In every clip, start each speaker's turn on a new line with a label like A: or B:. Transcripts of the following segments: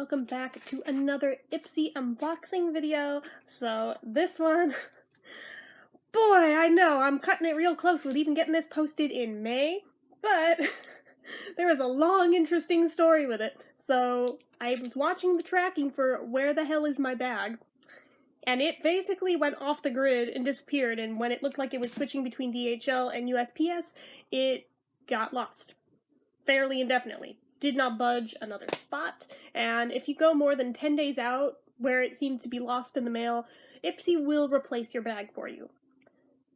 A: welcome back to another Ipsy unboxing video. So this one, boy, I know, I'm cutting it real close with even getting this posted in May, but there was a long, interesting story with it. So I was watching the tracking for where the hell is my bag, and it basically went off the grid and disappeared, and when it looked like it was switching between DHL and USPS, it got lost. Fairly indefinitely. Did not budge another spot, and if you go more than 10 days out where it seems to be lost in the mail, Ipsy will replace your bag for you.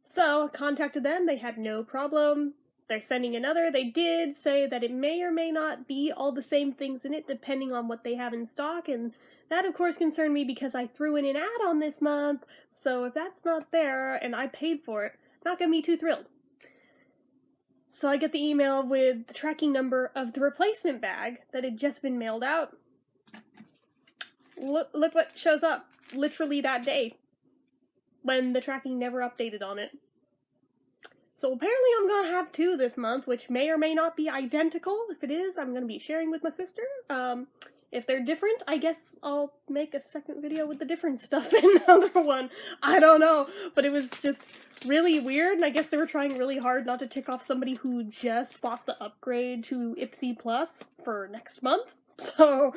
A: So I contacted them, they had no problem. They're sending another. They did say that it may or may not be all the same things in it depending on what they have in stock, and that of course concerned me because I threw in an add-on this month, so if that's not there and I paid for it, not gonna be too thrilled. So I get the email with the tracking number of the replacement bag that had just been mailed out. Look what shows up literally that day, when the tracking never updated on it. So apparently I'm gonna have two this month, which may or may not be identical. If it is, I'm gonna be sharing with my sister. If they're different, I guess I'll make a second video with the different stuff in the other one. I don't know, but it was just really weird, and I guess they were trying really hard not to tick off somebody who just bought the upgrade to Ipsy Plus for next month. So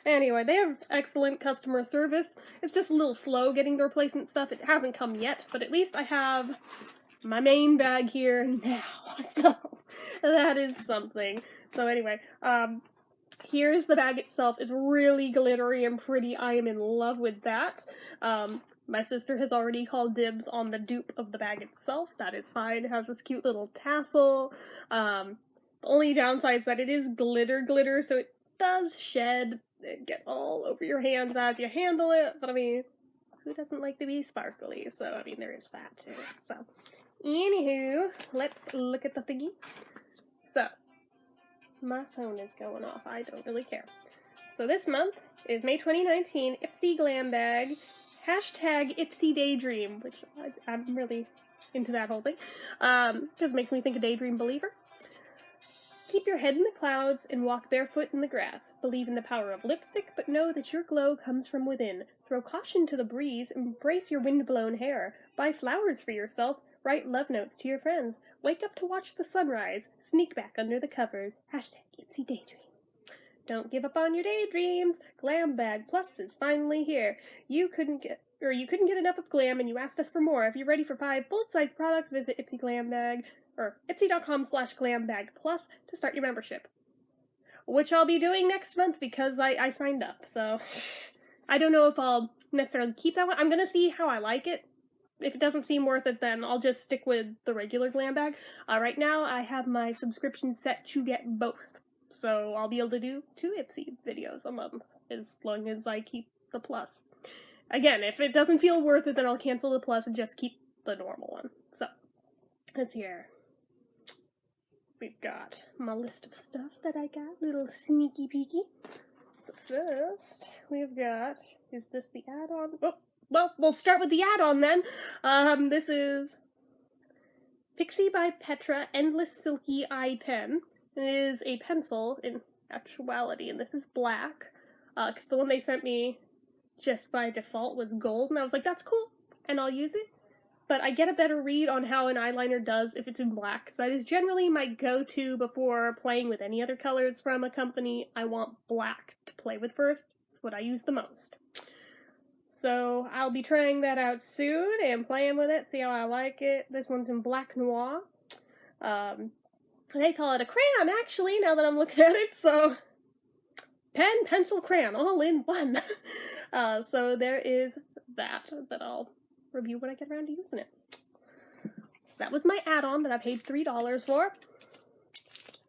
A: anyway, they have excellent customer service. It's just a little slow getting the replacement stuff. It hasn't come yet, but at least I have my main bag here now, so that is something. So anyway, here's the bag itself. It's really glittery and pretty. I am in love with that. My sister has already called dibs on the dupe of the bag itself. That is fine. It has this cute little tassel. The only downside is that it is glitter, so it does shed and get all over your hands as you handle it. But I mean, who doesn't like to be sparkly? So I mean, there is that too. So anywho, let's look at the thingy. So my phone is going off. I don't really care. So this month is May 2019, Ipsy Glam bag, hashtag Ipsy Daydream, which I'm really into that whole thing, because it makes me think of Daydream Believer. Keep your head in the clouds and walk barefoot in the grass. Believe in the power of lipstick, but know that your glow comes from within. Throw caution to the breeze, embrace your wind-blown hair. Buy flowers for yourself. Write love notes to your friends. Wake up to watch the sunrise. Sneak back under the covers. Hashtag Ipsy Daydream. Don't give up on your daydreams. Glam Bag Plus is finally here. You couldn't get enough of glam and you asked us for more. If you're ready for 5 bullet-sized products, visit Ipsy Glam Bag or ipsy.com/glambagplus to start your membership. Which I'll be doing next month because I signed up. So I don't know if I'll necessarily keep that one. I'm gonna see how I like it. If it doesn't seem worth it, then I'll just stick with the regular Glam Bag. Right now, I have my subscription set to get both. So I'll be able to do 2 Ipsy videos a month, as long as I keep the Plus. Again, if it doesn't feel worth it, then I'll cancel the Plus and just keep the normal one. So, let's hear. We've got my list of stuff that I got, little sneaky peeky. So first, we've got, is this the add-on? Oh, well, we'll start with the add-on then. This is Pixie by Petra Endless Silky Eye Pen. It is a pencil in actuality, and this is black, because the one they sent me just by default was gold, and I was like, that's cool, and I'll use it. But I get a better read on how an eyeliner does if it's in black, so that is generally my go-to before playing with any other colors from a company. I want black to play with first. It's what I use the most. So I'll be trying that out soon and playing with it, see how I like it. This one's in Black Noir. They call it a crayon, actually, now that I'm looking at it, so pen, pencil, crayon, all in one. So there is that I'll review when I get around to using it. So that was my add-on that I paid $3 for.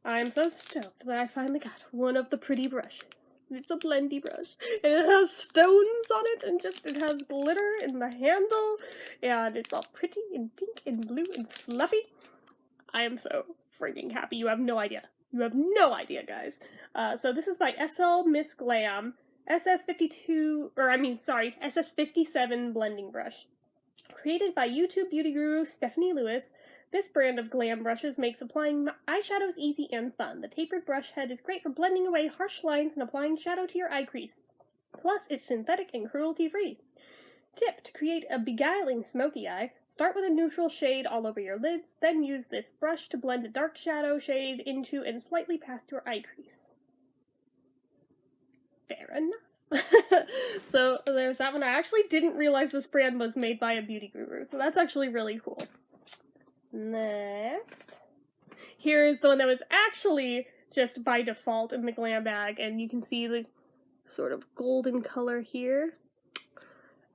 A: I'm so stoked that I finally got one of the pretty brushes. It's a blendy brush, and it has stones on it, and it has glitter in the handle, and it's all pretty and pink and blue and fluffy. I am so freaking happy. You have no idea. You have no idea, guys. So this is by SL Miss Glam, SS57 blending brush. Created by YouTube beauty guru Stephanie Lewis, This brand of glam brushes makes applying eyeshadows easy and fun. The tapered brush head is great for blending away harsh lines and applying shadow to your eye crease. Plus, it's synthetic and cruelty-free. Tip: to create a beguiling smoky eye, start with a neutral shade all over your lids, then use this brush to blend a dark shadow shade into and slightly past your eye crease. Fair enough. So there's that one. I actually didn't realize this brand was made by a beauty guru, so that's actually really cool. Next, here is the one that was actually just by default in the glam bag, and you can see the sort of golden color here.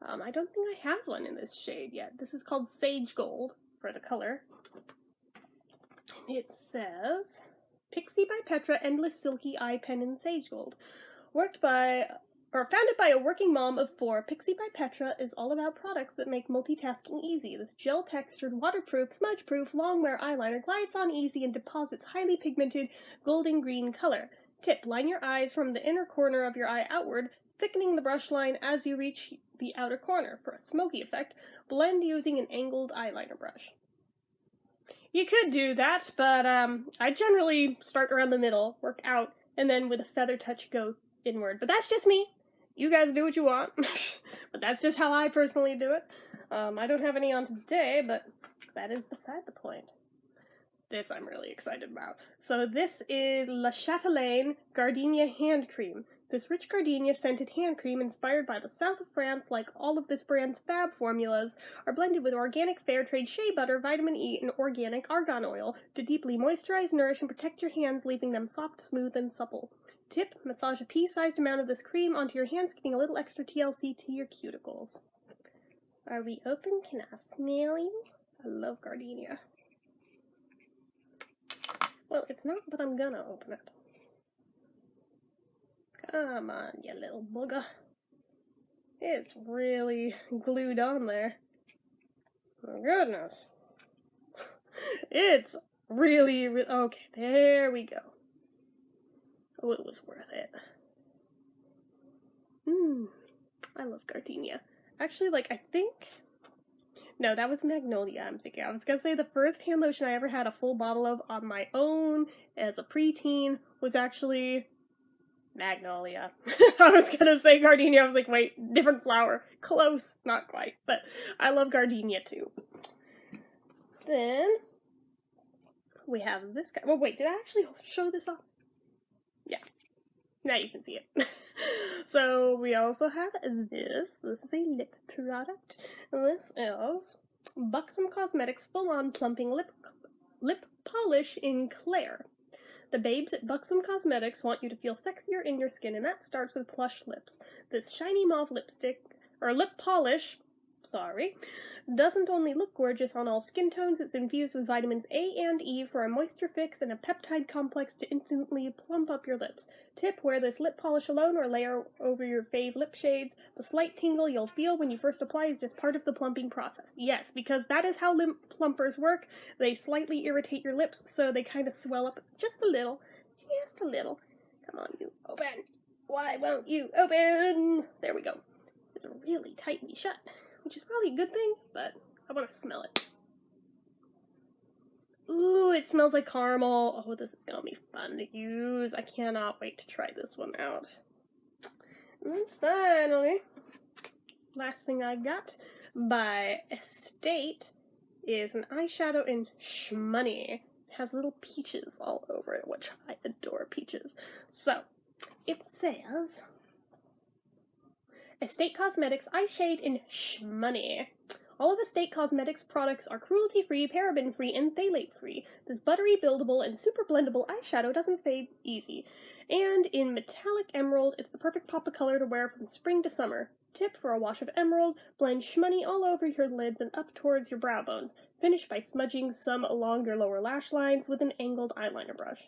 A: I don't think I have one in this shade yet. This is called Sage Gold for the color. And it says, Pixie by Petra Endless Silky Eye Pen in Sage Gold. Founded by a working mom of 4, Pixie by Petra is all about products that make multitasking easy. This gel-textured, waterproof, smudge-proof, long-wear eyeliner glides on easy and deposits highly pigmented golden green color. Tip: line your eyes from the inner corner of your eye outward, thickening the brush line as you reach the outer corner. For a smoky effect, blend using an angled eyeliner brush. You could do that, but I generally start around the middle, work out, and then with a feather touch go inward. But that's just me. You guys do what you want. But that's just how I personally do it. I don't have any on today, but that is beside the point. This I'm really excited about. So this is La Chatelaine Gardenia Hand Cream. This rich gardenia scented hand cream, inspired by the south of France, like all of this brand's fab formulas, are blended with organic fair trade shea butter, vitamin E, and organic argan oil to deeply moisturize, nourish, and protect your hands, leaving them soft, smooth, and supple. Tip: massage a pea-sized amount of this cream onto your hands, giving a little extra TLC to your cuticles. Are we open? Can I smell you? I love gardenia. Well, it's not, but I'm gonna open it. Come on, you little booger. It's really glued on there. Oh, goodness. It's really, okay, there we go. Oh, it was worth it. I love gardenia. Actually, I think... No, that was Magnolia, I'm thinking. I was gonna say the first hand lotion I ever had a full bottle of on my own as a preteen was actually Magnolia. I was gonna say gardenia. I was like, wait, different flower. Close. Not quite, but I love gardenia too. Then we have this guy. Well, wait, did I actually show this off? Yeah. Now you can see it. So we also have this. This is a lip product. This is Buxom Cosmetics Full-On Plumping Lip Polish in Claire. The babes at Buxom Cosmetics want you to feel sexier in your skin, and that starts with plush lips. This shiny mauve lip polish, doesn't only look gorgeous on all skin tones, it's infused with vitamins A and E for a moisture fix and a peptide complex to instantly plump up your lips. Tip: wear this lip polish alone or layer over your fave lip shades. The slight tingle you'll feel when you first apply is just part of the plumping process. Yes, because that is how lip plumpers work. They slightly irritate your lips, so they kind of swell up just a little. Just a little. Come on, you open. Why won't you open? There we go. It's really tightly shut, which is probably a good thing, but I want to smell it. Ooh, it smells like caramel. Oh, this is gonna be fun to use. I cannot wait to try this one out. And finally, last thing I got by Estate is an eyeshadow in Shmoney. It has little peaches all over it, which I adore peaches. So, it says Estate Cosmetics Eye Shade in Shmoney. All of Estate Cosmetics products are cruelty-free, paraben-free, and phthalate-free. This buttery, buildable, and super blendable eyeshadow doesn't fade easy. And in metallic emerald, it's the perfect pop of color to wear from spring to summer. Tip: for a wash of emerald, blend Shmoney all over your lids and up towards your brow bones. Finish by smudging some along your lower lash lines with an angled eyeliner brush.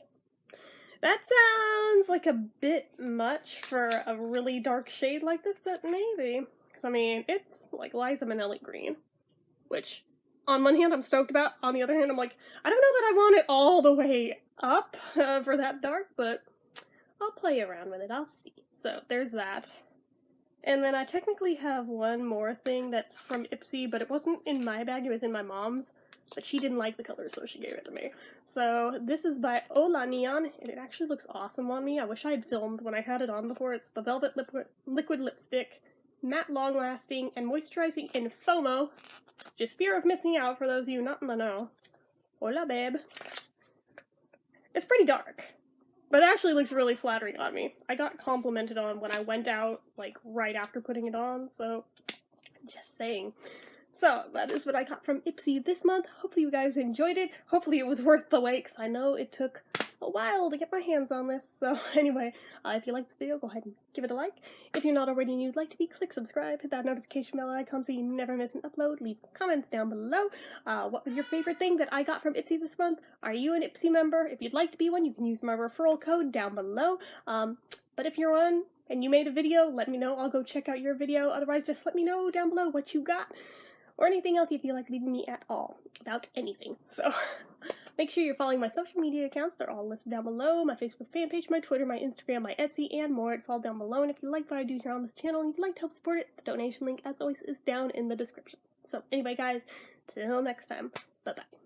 A: That sounds like a bit much for a really dark shade like this, but maybe. I mean, it's like Liza Minnelli green, which on one hand I'm stoked about, on the other hand I'm like, I don't know that I want it all the way up for that dark, but I'll play around with it, I'll see. So there's that. And then I technically have one more thing that's from Ipsy, but it wasn't in my bag, it was in my mom's. but she didn't like the color, so she gave it to me. So this is by Ola Neon, and it actually looks awesome on me. I wish I had filmed when I had it on before. It's the Velvet Liquid Lipstick, matte, long-lasting, and moisturizing in FOMO. Just fear of missing out for those of you not in the know. Hola, babe. It's pretty dark, but it actually looks really flattering on me. I got complimented on when I went out, like, right after putting it on, so just saying. So, that is what I got from Ipsy this month. Hopefully you guys enjoyed it. Hopefully it was worth the wait, because I know it took a while to get my hands on this. So, anyway, if you liked this video, go ahead and give it a like. If you're not already and you'd like to be, click subscribe, hit that notification bell icon so you never miss an upload. Leave comments down below. What was your favorite thing that I got from Ipsy this month? Are you an Ipsy member? If you'd like to be one, you can use my referral code down below. But if you're one and you made a video, let me know. I'll go check out your video. Otherwise, just let me know down below what you got. Or anything else you feel like leaving me at all about anything. So make sure you're following my social media accounts. They're all listed down below. My Facebook fan page, my Twitter, my Instagram, my Etsy, and more. It's all down below. And if you like what I do here on this channel and you'd like to help support it, the donation link, as always, is down in the description. So anyway, guys, till next time, bye-bye.